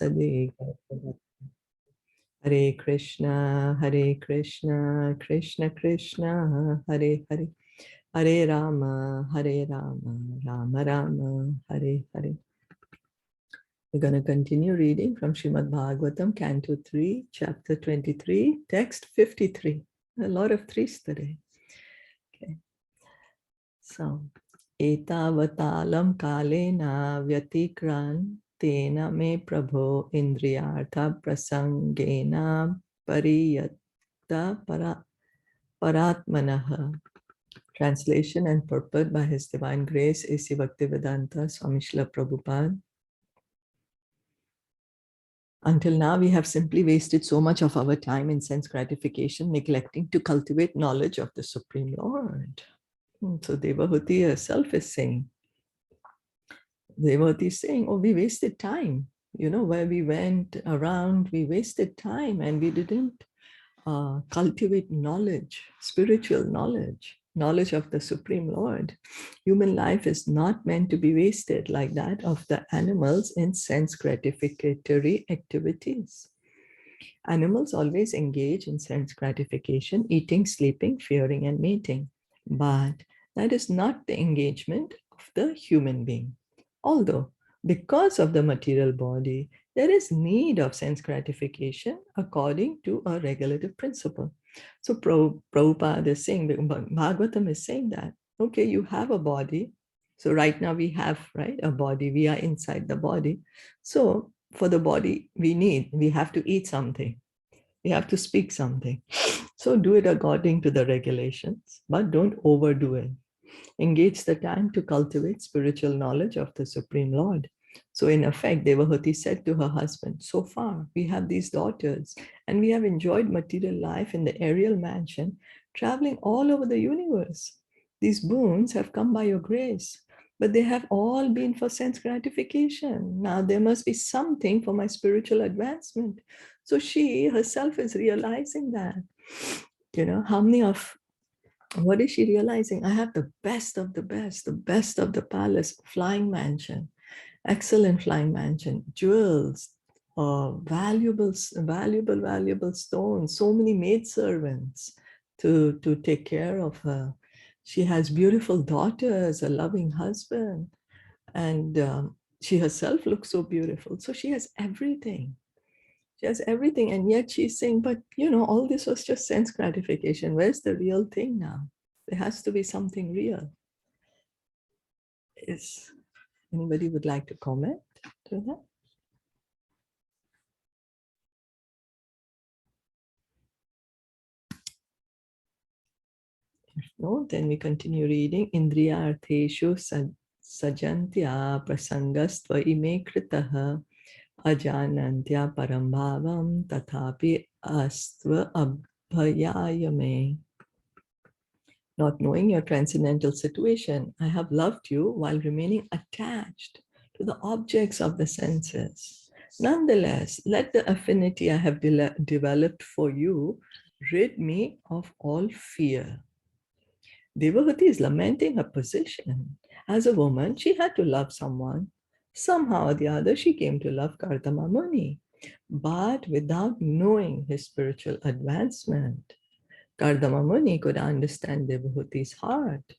Namaste. Hare Krishna, Krishna Krishna, Hare Hare, Hare Rama, Rama Rama, Hare Hare. We're going to continue reading from Srimad Bhagavatam, Canto 3, Chapter 23, Text 53. A lot of threes today. Okay. So, Etavatalam kalena vyatikran tena me prabho indriyartha prasangena pariyata paratmanaha. Translation and purport by His Divine Grace A.C. Bhaktivedanta Swami Srila Prabhupada. Until now, we have simply wasted so much of our time in sense gratification, neglecting to cultivate knowledge of the Supreme Lord. So Devahuti herself is saying, oh, we wasted time. You know, where we went around, we wasted time and we didn't cultivate knowledge, spiritual knowledge, knowledge of the Supreme Lord. Human life is not meant to be wasted like that of the animals in sense gratificatory activities. Animals always engage in sense gratification, eating, sleeping, fearing, and mating. But that is not the engagement of the human being. Although, because of the material body, there is need of sense gratification according to a regulative principle. So Prabhupada is saying, Bhagavatam is saying that, okay, you have a body. So right now we have, right, a body. We are inside the body. So for the body, we have to eat something. We have to speak something. So do it according to the regulations, but don't overdo it. Engage the time to cultivate spiritual knowledge of the Supreme Lord. So in effect, Devahuti said to her husband, so far we have these daughters and we have enjoyed material life in the aerial mansion, traveling all over the universe. These boons have come by your grace, but they have all been for sense gratification. Now there must be something for my spiritual advancement. So she herself is realizing that, you know, what is she realizing? I have the best of the best of the palace, flying mansion, excellent flying mansion, jewels, valuable stones, so many maidservants to take care of her. She has beautiful daughters, a loving husband, and she herself looks so beautiful. So she has everything. She has everything, and yet she's saying, but you know, all this was just sense gratification. Where's the real thing now? There has to be something real. Is anybody would like to comment to that? If no, then we continue reading. Indriya artheshu sajantya prasangastva ime kritaha ajanantya parambhavam tathapi astva abhayayame. Not knowing your transcendental situation, I have loved you while remaining attached to the objects of the senses. Nonetheless, let the affinity I have developed for you rid me of all fear. Devavati is lamenting her position. As a woman, she had to love someone. Somehow or the other, she came to love Kardama Muni, but without knowing his spiritual advancement. Kardama Muni could understand Devahuti's heart.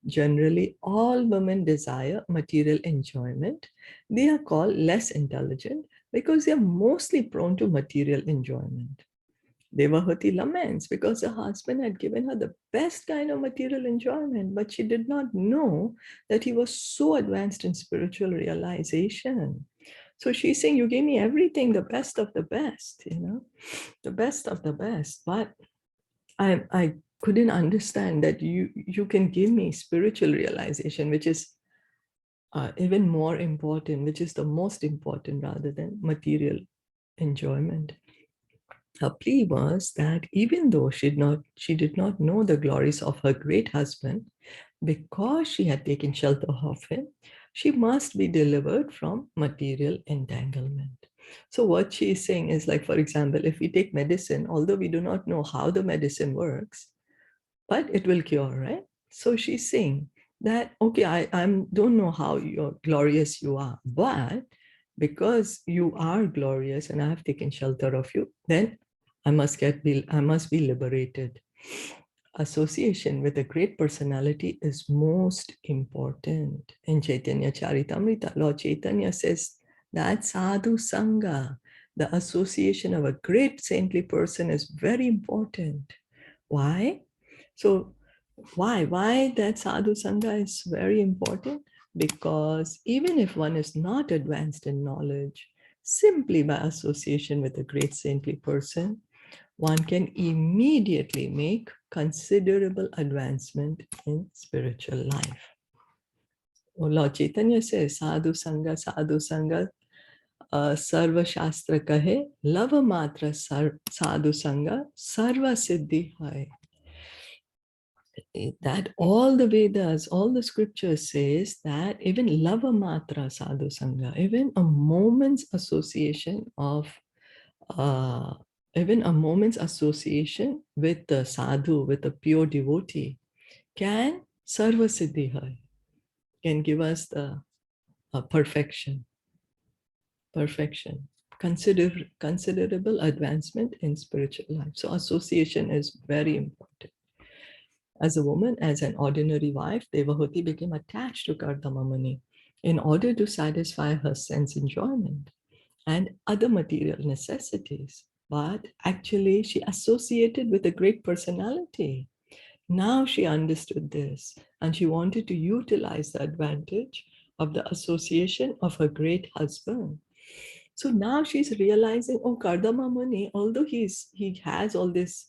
Generally, all women desire material enjoyment. They are called less intelligent because they are mostly prone to material enjoyment. Devahuti laments because her husband had given her the best kind of material enjoyment, but she did not know that he was so advanced in spiritual realization. So she's saying, you gave me everything, the best of the best, you know, the best of the best, but I couldn't understand that you can give me spiritual realization, which is even more important, which is the most important rather than material enjoyment. Her plea was that even though she did not know the glories of her great husband, because she had taken shelter of him, she must be delivered from material entanglement. So what she is saying is, like, for example, if we take medicine, although we do not know how the medicine works, but it will cure, right? So she's saying that, okay, I don't know how you're glorious you are, but because you are glorious and I have taken shelter of you, then I must be liberated. Association with a great personality is most important. In Chaitanya Charitamrita, Lord Chaitanya says that sadhu sangha, the association of a great saintly person, is very important. Why? So why that sadhu sangha is very important? Because even if one is not advanced in knowledge, simply by association with a great saintly person, one can immediately make considerable advancement in spiritual life. Lord Chaitanya says, sadhu sangha, sarva shastra kahe, lava matra sadhu sangha, sarva siddhi hai. That all the Vedas, all the scriptures says that even lava matra sadhu sangha, even a moment's association of uh, even a moment's association with the sadhu, with a pure devotee, can sarva siddhi hai, can give us the perfection, considerable advancement in spiritual life. So association is very important. As a woman, as an ordinary wife, Devahuti became attached to Kardama Muni in order to satisfy her sense enjoyment and other material necessities. But actually, she associated with a great personality. Now she understood this and she wanted to utilize the advantage of the association of her great husband. So now she's realizing, oh, Kardama Muni, although he has all this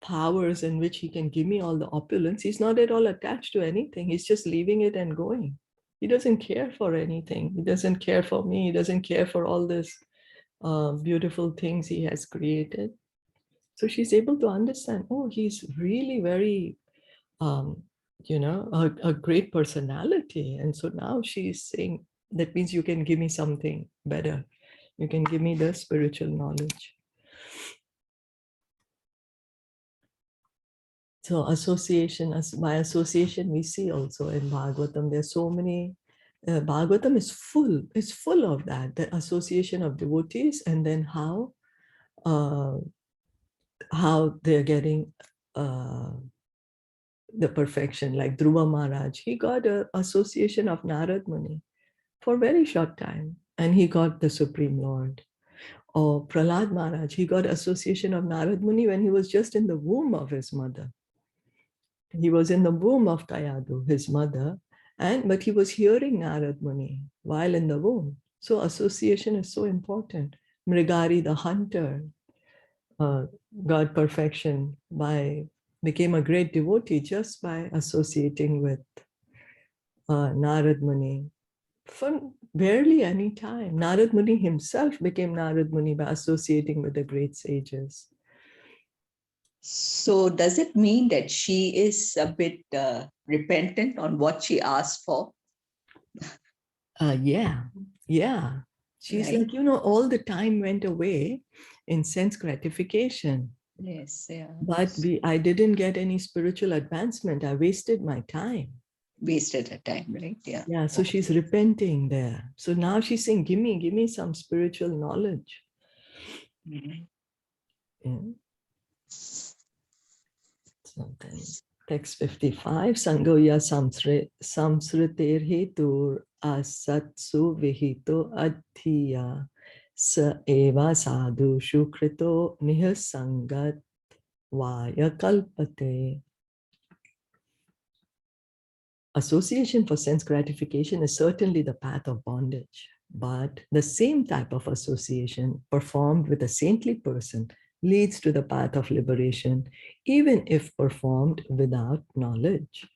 powers in which he can give me all the opulence, he's not at all attached to anything. He's just leaving it and going. He doesn't care for anything. He doesn't care for me. He doesn't care for all this beautiful things he has created. So she's able to understand, oh, he's really very, a great personality. And so now she's saying, that means you can give me something better. You can give me the spiritual knowledge. So association, by association, we see also in Bhagavatam, there's so many, Bhagavatam is full of that, the association of devotees, and then how they're getting the perfection. Like Dhruva Maharaj, he got an association of Narad Muni for a very short time, and he got the Supreme Lord. Or Prahlad Maharaj, he got association of Narad Muni when he was just in the womb of his mother. He was in the womb of Kayadu, his mother, but he was hearing Narad Muni while in the womb. So association is so important. Mrigari, the hunter, got perfection became a great devotee just by associating with Narad Muni for barely any time. Narad Muni himself became Narad Muni by associating with the great sages. So does it mean that she is a bit repentant on what she asked for? Yeah. She's Right. like, all the time went away in sense gratification. Yes, yeah. But I didn't get any spiritual advancement. I wasted my time. Wasted her time, right? Yeah. Yeah, so she's repenting there. So now she's saying, give me some spiritual knowledge. Mm-hmm. Yeah. So then, text 55, Sangoya samsriter hetur asatsu vihito adhiya sa eva sadhu shukrito nihasangat vaya kalpate. Association for sense gratification is certainly the path of bondage, but the same type of association performed with a saintly person leads to the path of liberation, even if performed without knowledge.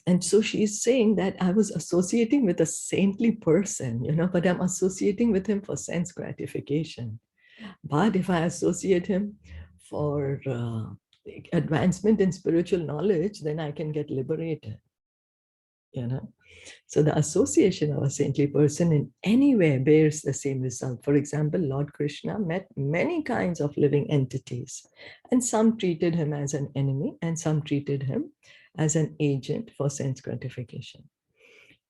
And so she's saying that I was associating with a saintly person, but I'm associating with him for sense gratification. But if I associate him for advancement in spiritual knowledge, then I can get liberated. So the association of a saintly person in any way bears the same result. For example, Lord Krishna met many kinds of living entities, and some treated him as an enemy, and some treated him as an agent for sense gratification.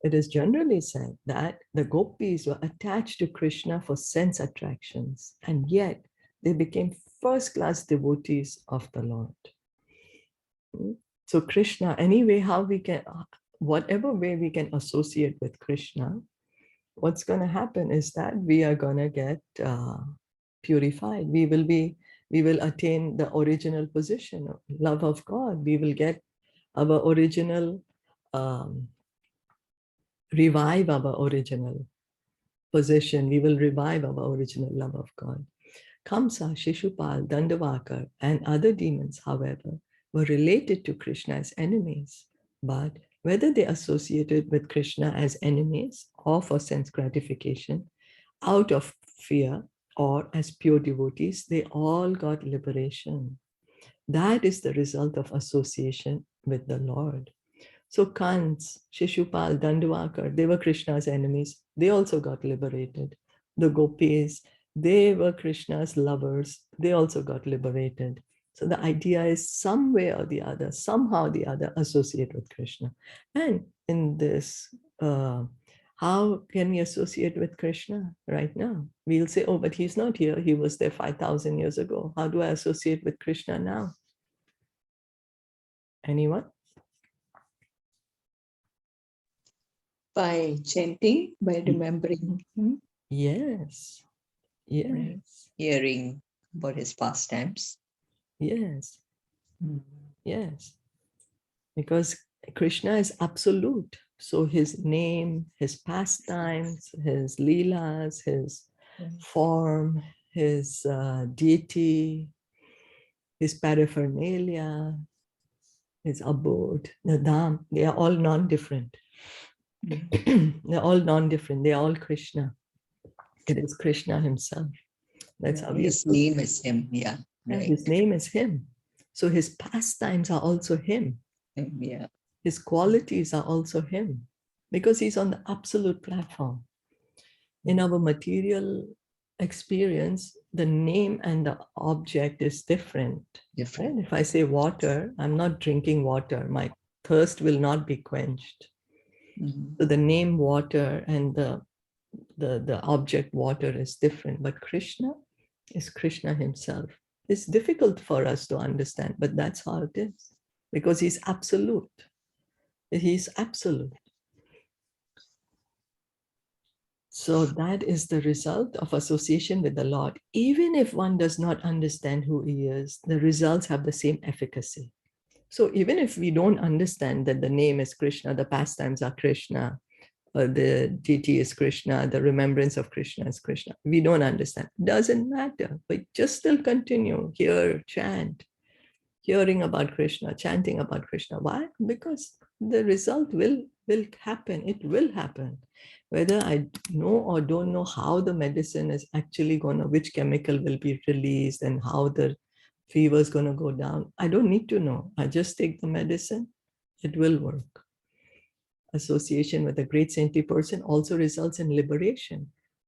It is generally said that the gopis were attached to Krishna for sense attractions, and yet they became first-class devotees of the Lord. So Krishna, anyway, how we can, whatever way we can associate with Krishna, what's going to happen is that we are going to get purified. We will attain the original position of love of God. We will get our original, revive our original position. We will revive our original love of God. Kamsa, Shishupal, Dandavakar, and other demons, however, were related to Krishna as enemies. But whether they associated with Krishna as enemies or for sense gratification, out of fear, or as pure devotees, they all got liberation. That is the result of association with the Lord. So Kans, Shishupal, Dandavakar, they were Krishna's enemies. They also got liberated. The gopis, they were Krishna's lovers. They also got liberated. So the idea is some way or the other, somehow or the other, associate with Krishna. And in this, how can we associate with Krishna right now? We'll say, oh, but he's not here. He was there 5,000 years ago. How do I associate with Krishna now? Anyone? By chanting, by remembering him. Yes. Yes. Right. Hearing about his pastimes. Yes. Yes. Because Krishna is absolute. So his name, his pastimes, his leelas, his form, his deity, his paraphernalia, his abode, the dham, they are all non-different. They're all non-different. They're all Krishna. It is Krishna himself. That's how his name is him. Yeah. Yeah, Right. his name is him. So his pastimes are also him. Yeah. His qualities are also him, because he's on the absolute platform. In our material experience, the name and the object is different. Right? If I say water, I'm not drinking water. My thirst will not be quenched. So the name water and the object water is different. But Krishna is Krishna himself. It's difficult for us to understand, but that's how it is, because he's absolute. He's absolute. So that is the result of association with the Lord. Even if one does not understand who he is, the results have the same efficacy. So even if we don't understand that the name is Krishna, the pastimes are Krishna, the deity is Krishna, the remembrance of Krishna is Krishna, we don't understand. Doesn't matter, but just still continue, hear, chant, hearing about Krishna, chanting about Krishna. Why? Because the result will happen. It will happen. Whether I know or don't know how the medicine is actually going to, which chemical will be released and how the fever is going to go down, I don't need to know. I just take the medicine. It will work. Association with a great saintly person also results in liberation,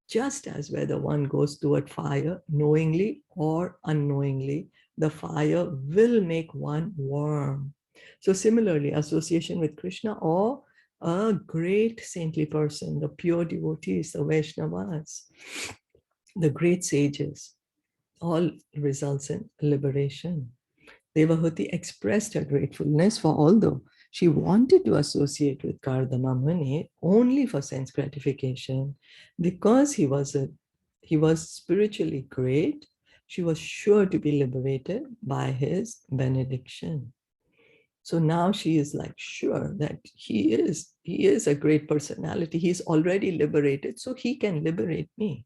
just as whether one goes toward fire knowingly or unknowingly, the fire will make one warm. So similarly, association with Krishna or a great saintly person, the pure devotees, the Vaishnavas, the great sages, all results in liberation. Devahuti expressed her gratefulness for, although she wanted to associate with Kardama Muni only for sense gratification, because he was spiritually great, she was sure to be liberated by his benediction. So now she is like sure that he is a great personality. He's already liberated, so he can liberate me.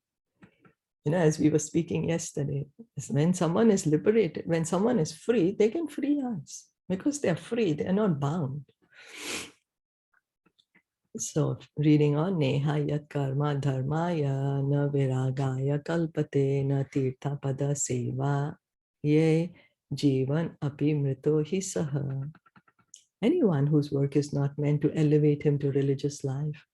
As we were speaking yesterday, when someone is liberated, when someone is free, they can free us because they're free, they're not bound. So reading on, Neha yat karma dharmaya na viragaya kalpate na tirtha pada seva ye jivan api mrito hi saha. Anyone whose work is not meant to elevate him to religious life,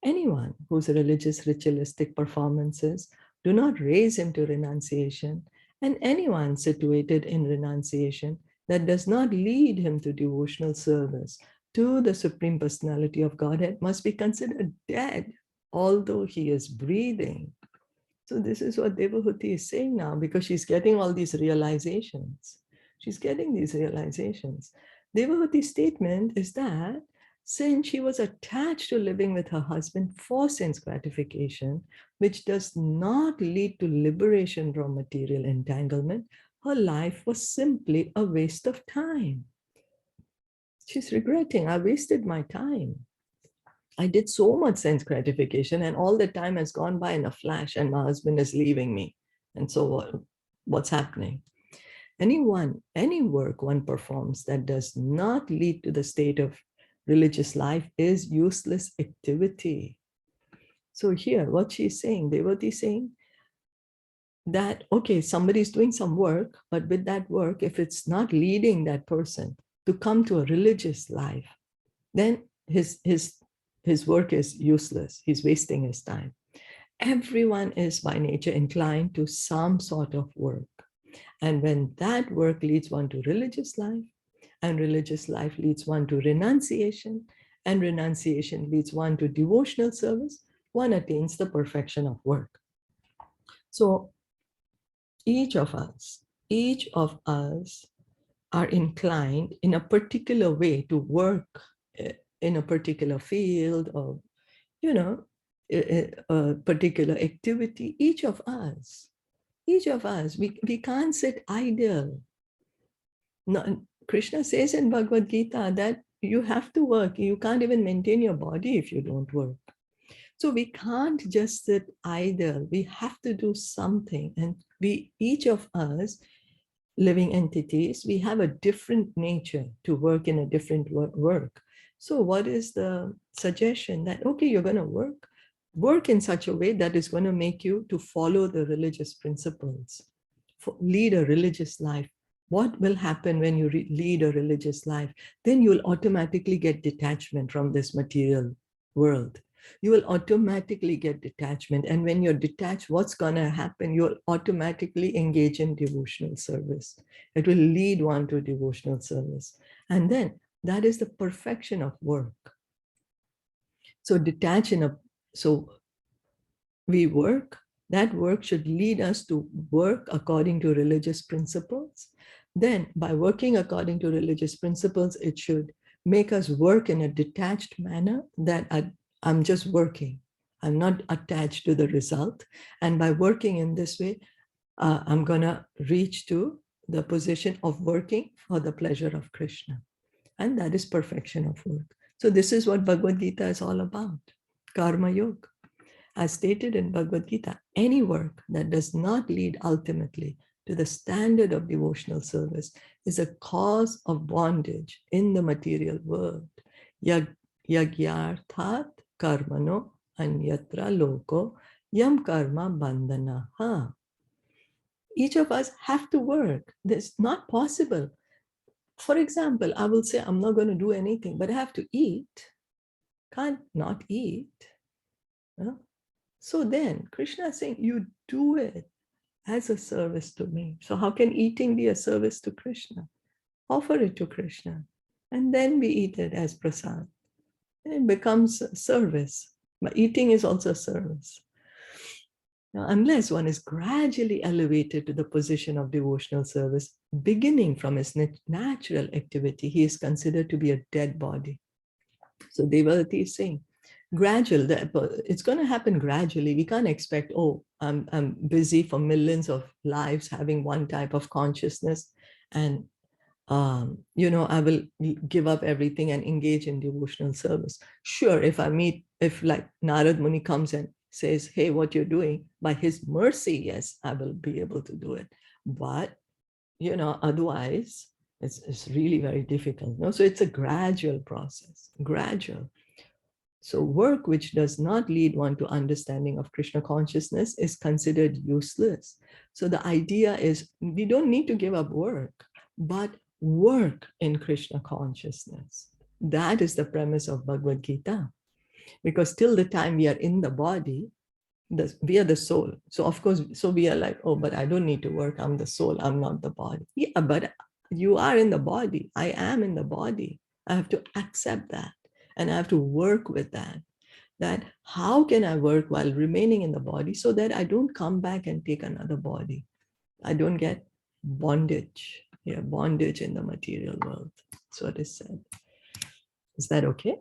anyone whose religious ritualistic performances do not raise him to renunciation, and anyone situated in renunciation that does not lead him to devotional service to the Supreme Personality of Godhead must be considered dead, although he is breathing. So this is what Devahuti is saying now, because she's getting all these realizations. She's getting these realizations. Devahuti's statement is that since she was attached to living with her husband for sense gratification, which does not lead to liberation from material entanglement, her life was simply a waste of time. She's regretting, I wasted my time. I did so much sense gratification, and all the time has gone by in a flash, and my husband is leaving me. And so what's happening? Any work one performs that does not lead to the state of religious life is useless activity. So here, what she's saying, Devati is saying that, okay, somebody's doing some work, but with that work, if it's not leading that person to come to a religious life, then his work is useless. He's wasting his time. Everyone is by nature inclined to some sort of work. And when that work leads one to religious life, and religious life leads one to renunciation, and renunciation leads one to devotional service, one attains the perfection of work. So each of us are inclined in a particular way to work in a particular field, or a particular activity. Each of us, we can't sit idle. No, Krishna says in Bhagavad Gita that you have to work. You can't even maintain your body if you don't work. So we can't just sit idle. We have to do something. And each of us, living entities, we have a different nature to work in a different work. So what is the suggestion? That, okay, you're going to work in such a way that is going to make you to follow the religious principles, lead a religious life. What will happen when you lead a religious life? Then you'll automatically get detachment from this material world. You will automatically get detachment. And when you're detached, what's going to happen? You'll automatically engage in devotional service. It will lead one to devotional service. And then that is the perfection of work. So so we work, that work should lead us to work according to religious principles. Then by working according to religious principles, it should make us work in a detached manner, that I'm just working. I'm not attached to the result. And by working in this way, I'm going to reach to the position of working for the pleasure of Krishna. And that is perfection of work. So this is what Bhagavad Gita is all about, Karma Yoga. As stated in Bhagavad Gita, any work that does not lead ultimately to the standard of devotional service is a cause of bondage in the material world. Yagyarthat karmano anyatra loko yam karma bandhanaha. Each of us have to work. It's not possible. For example, I will say, I'm not going to do anything, but I have to eat. Can't not eat. So then Krishna is saying, you do it as a service to me. So how can eating be a service to Krishna? Offer it to Krishna, and then we eat it as prasad. And it becomes service. But eating is also service. Now, unless one is gradually elevated to the position of devotional service, beginning from his natural activity, he is considered to be a dead body. So Devati is saying, it's going to happen gradually. We can't expect, oh, I'm busy for millions of lives having one type of consciousness, and I will give up everything and engage in devotional service. Sure, if like Narad Muni comes and says, hey, what you're doing, by his mercy, yes, I will be able to do it. But, otherwise, it's really very difficult. So it's a gradual process, gradual. So work which does not lead one to understanding of Krishna consciousness is considered useless. So the idea is we don't need to give up work, but work in Krishna consciousness. That is the premise of Bhagavad Gita. Because till the time we are in the body, we are the soul. So of course, we are like, oh, but I don't need to work. I'm the soul. I'm not the body. Yeah, but you are in the body. I am in the body. I have to accept that. And I have to work with that. That how can I work while remaining in the body so that I don't come back and take another body? I don't get bondage. Yeah, bondage in the material world. That's what is said. Is that okay?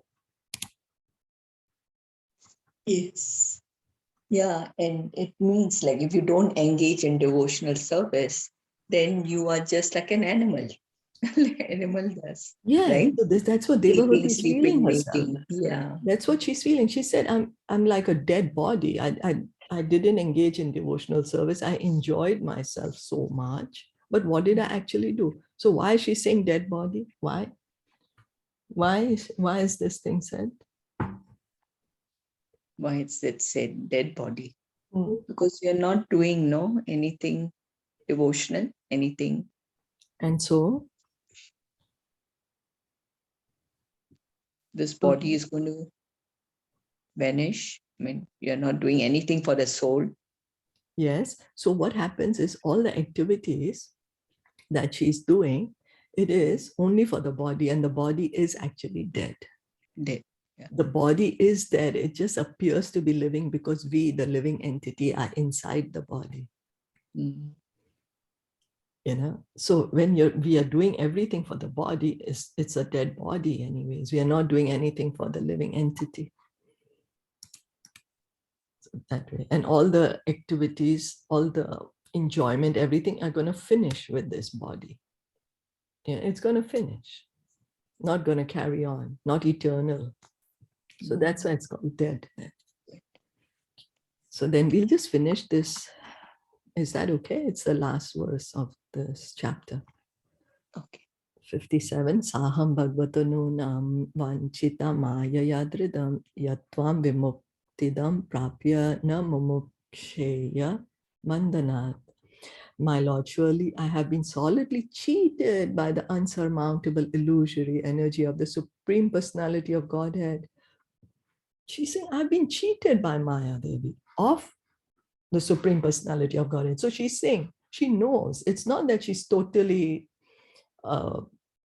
Yes. Yeah, and it means like if you don't engage in devotional service, then you are just like an animal. Like animal does, Yes. right? So that's what Devavati Sleeping, is feeling sleeping, herself. mating. Yeah. That's what she's feeling. She said, I'm like a dead body. I didn't engage in devotional service. I enjoyed myself so much. But what did I actually do? So why is she saying dead body? Why? Why is this thing said? Why is it said dead body? Mm. Because you're not doing anything devotional, anything. And so, This body is going to vanish. I mean, you're not doing anything for the soul. yes. So what happens is all the activities that she's doing, it is only for the body, and the body is actually dead. Dead. Yeah. The body is dead. It just appears to be living because we, the living entity, are inside the body. Mm. So when we are doing everything for the body, it's a dead body anyways. We are not doing anything for the living entity. So that way. And all the activities, all the enjoyment, everything are going to finish with this body. Yeah, it's going to finish, not going to carry on, not eternal. So that's why it's called dead. So then we'll just finish this. Is that okay? It's the last verse of this chapter. Okay. 57. Saham bhagavato nam vanchita maya yadridam yatvam vimuktidam prapya na mumuksheya mandanat. My Lord, surely I have been solidly cheated by the unsurmountable illusory energy of the Supreme Personality of Godhead. She's saying, I've been cheated by Maya Devi of the Supreme Personality of Godhead. So she's saying, she knows. It's not that she's totally uh,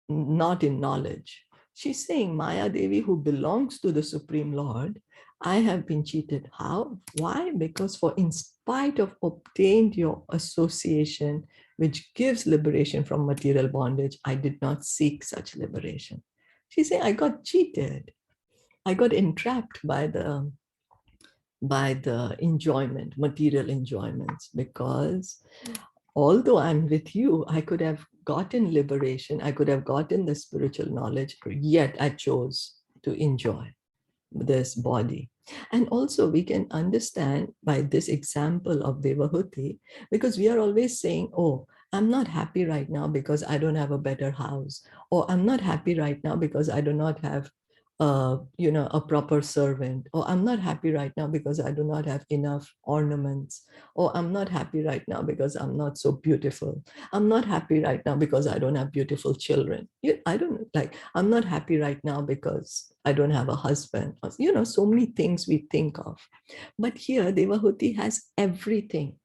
not in knowledge. She's saying, Maya Devi, who belongs to the Supreme Lord, I have been cheated. How? Why? Because for in spite of obtained your association, which gives liberation from material bondage, I did not seek such liberation. She's saying, I got cheated. I got entrapped by the enjoyment, material enjoyments, because although I'm with you, I could have gotten liberation, I could have gotten the spiritual knowledge, yet I chose to enjoy this body. And also, we can understand by this example of Devahuti, because we are always saying, oh, I'm not happy right now because I don't have a better house, or I'm not happy right now because I do not have a proper servant, or I'm not happy right now because I do not have enough ornaments, or I'm not happy right now because I'm not so beautiful. I'm not happy right now because I don't have beautiful children. I don't like, I'm not happy right now because I don't have a husband. So many things we think of. But here, Devahuti has everything.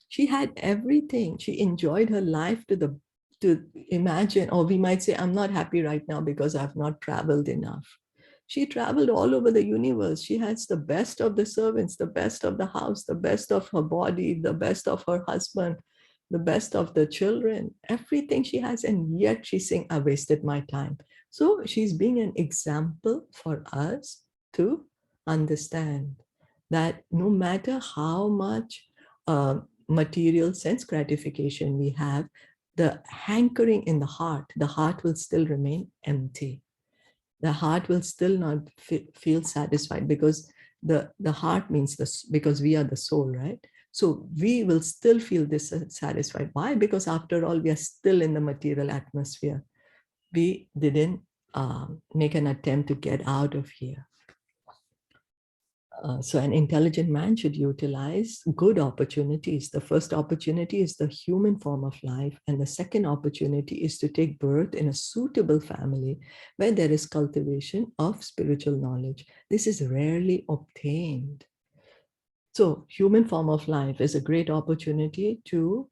She had everything. She enjoyed her life to imagine, or we might say, I'm not happy right now because I've not traveled enough. She traveled all over the universe. She has the best of the servants, the best of the house, the best of her body, the best of her husband, the best of the children, everything she has. And yet she's saying, I wasted my time. So she's being an example for us to understand that no matter how much material sense gratification we have, the hankering in the heart will still remain empty. The heart will still not feel satisfied, because the heart means this, because we are the soul, right? So we will still feel dissatisfied. Why? Because after all, we are still in the material atmosphere. We didn't make an attempt to get out of here. So an intelligent man should utilize good opportunities. The first opportunity is the human form of life. And the second opportunity is to take birth in a suitable family where there is cultivation of spiritual knowledge. This is rarely obtained. So human form of life is a great opportunity to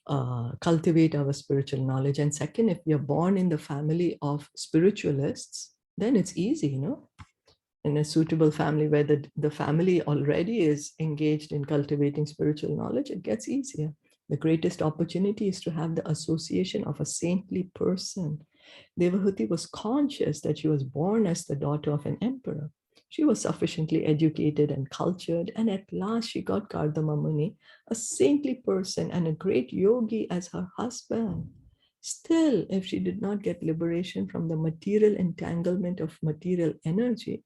cultivate our spiritual knowledge. And second, if we are born in the family of spiritualists, then it's easy, in a suitable family where the family already is engaged in cultivating spiritual knowledge, it gets easier. The greatest opportunity is to have the association of a saintly person. Devahuti was conscious that she was born as the daughter of an emperor. She was sufficiently educated and cultured, and at last she got Kardama Muni, a saintly person and a great yogi, as her husband. Still, if she did not get liberation from the material entanglement of material energy,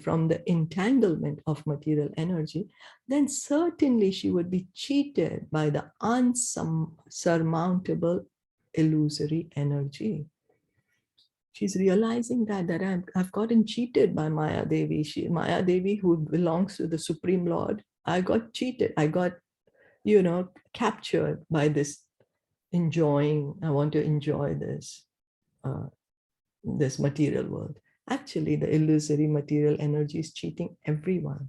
from the entanglement of material energy, then certainly she would be cheated by the unsurmountable illusory energy. She's realizing that I've gotten cheated by Maya Devi. Maya Devi, who belongs to the Supreme Lord, I got cheated. I got, captured by this enjoying. I want to enjoy this material world. Actually, the illusory material energy is cheating everyone.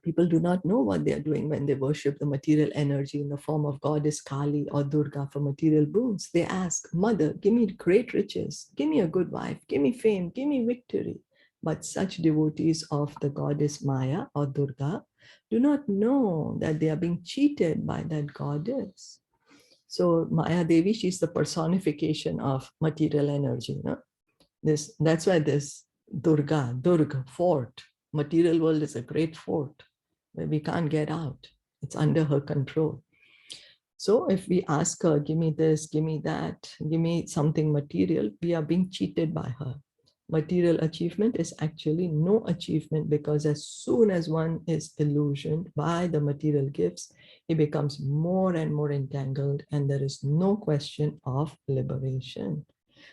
People do not know what they are doing when they worship the material energy in the form of goddess Kali or Durga for material boons. They ask, Mother, give me great riches, give me a good wife, give me fame, give me victory. But such devotees of the goddess Maya or Durga do not know that they are being cheated by that goddess. So Maya Devi, she's the personification of material energy. That's why this Durga, fort. Material world is a great fort where we can't get out. It's under her control. So if we ask her, give me this, give me that, give me something material, we are being cheated by her. Material achievement is actually no achievement, because as soon as one is illusioned by the material gifts, he becomes more and more entangled, and there is no question of liberation.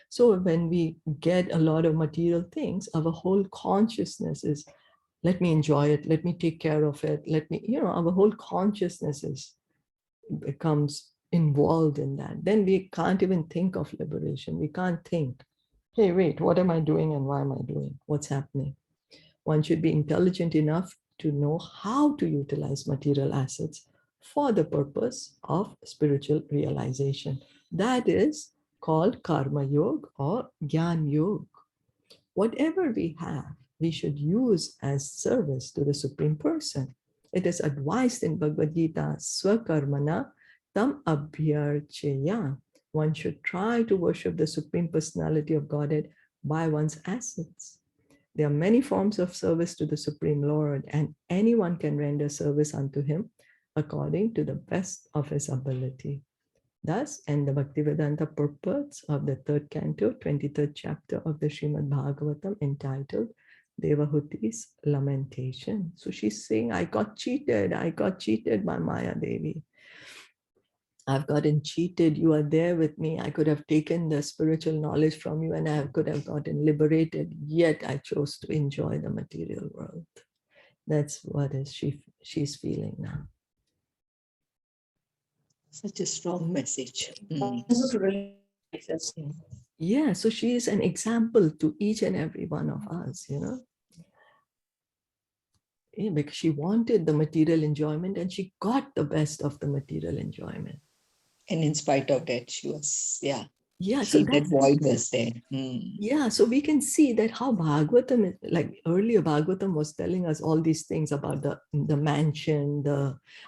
So when we get a lot of material things, our whole consciousness is, let me enjoy it, let me take care of it, our whole consciousness becomes involved in that. Then we can't even think of liberation. We can't think, hey, wait, what am I doing and why am I doing? What's happening? One should be intelligent enough to know how to utilize material assets for the purpose of spiritual realization. That is called Karma Yoga or Gyan Yoga. Whatever we have, we should use as service to the Supreme Person. It is advised in Bhagavad Gita, Swakarmana tam abhyarcheya. One should try to worship the Supreme Personality of Godhead by one's assets. There are many forms of service to the Supreme Lord, and anyone can render service unto him according to the best of his ability. Thus, and the Bhaktivedanta purports of the third canto, 23rd chapter of the Srimad Bhagavatam, entitled Devahuti's Lamentation. So she's saying, I got cheated by Maya Devi. I've gotten cheated. You are there with me. I could have taken the spiritual knowledge from you and I could have gotten liberated, yet I chose to enjoy the material world. That's what she's feeling now. Such a strong message. Yeah, so she is an example to each and every one of us, Yeah, because she wanted the material enjoyment and she got the best of the material enjoyment. And in spite of that, she was, So that void was there. Yeah, so we can see that how Bhagavatam, like earlier Bhagavatam was telling us all these things about the mansion,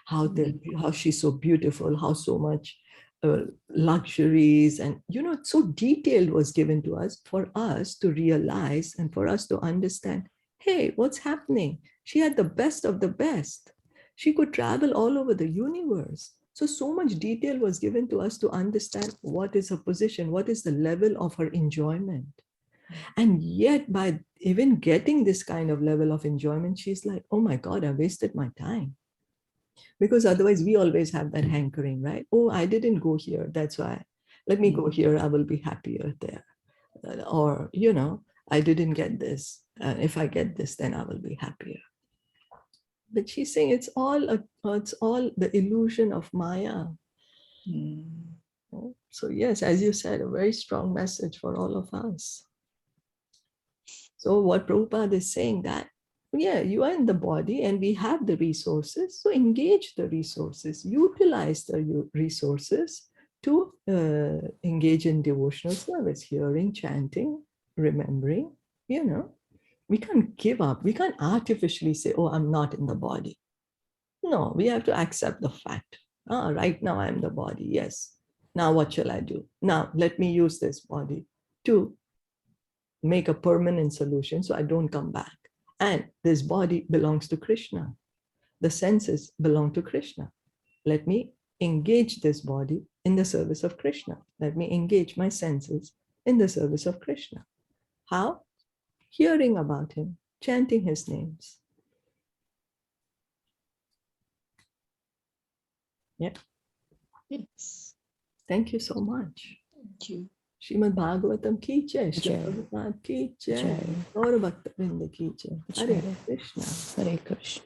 how she's so beautiful, how so much luxuries, and so detailed was given to us for us to realize and for us to understand, hey, what's happening? She had the best of the best. She could travel all over the universe. So much detail was given to us to understand what is her position, what is the level of her enjoyment. And yet, by even getting this kind of level of enjoyment, she's like, oh my God, I wasted my time. Because otherwise, we always have that hankering, right? Oh, I didn't go here. That's why. Let me go here. I will be happier there. Or, I didn't get this. If I get this, then I will be happier. But she's saying it's all the illusion of Maya. So yes, as you said, a very strong message for all of us. So what Prabhupada is saying that yeah, you are in the body and we have the resources. So engage the resources, utilize the resources to engage in devotional service, hearing, chanting, remembering, you know. We can't give up. We can't artificially say, oh, I'm not in the body. No, we have to accept the fact. Right now I'm the body. Yes. Now what shall I do? Now let me use this body to make a permanent solution so I don't come back. And this body belongs to Krishna. The senses belong to Krishna. Let me engage this body in the service of Krishna. Let me engage my senses in the service of Krishna. How? Hearing about him, chanting his names. Yeah. Yes. Thank you so much. Thank you. Srimad Bhagavatam ki jai, Srila Jai. Prabhupada ki jai, Jai. Gaura Bhakta Vrinda ki jai. Hare Jai. Krishna. Hare Krishna.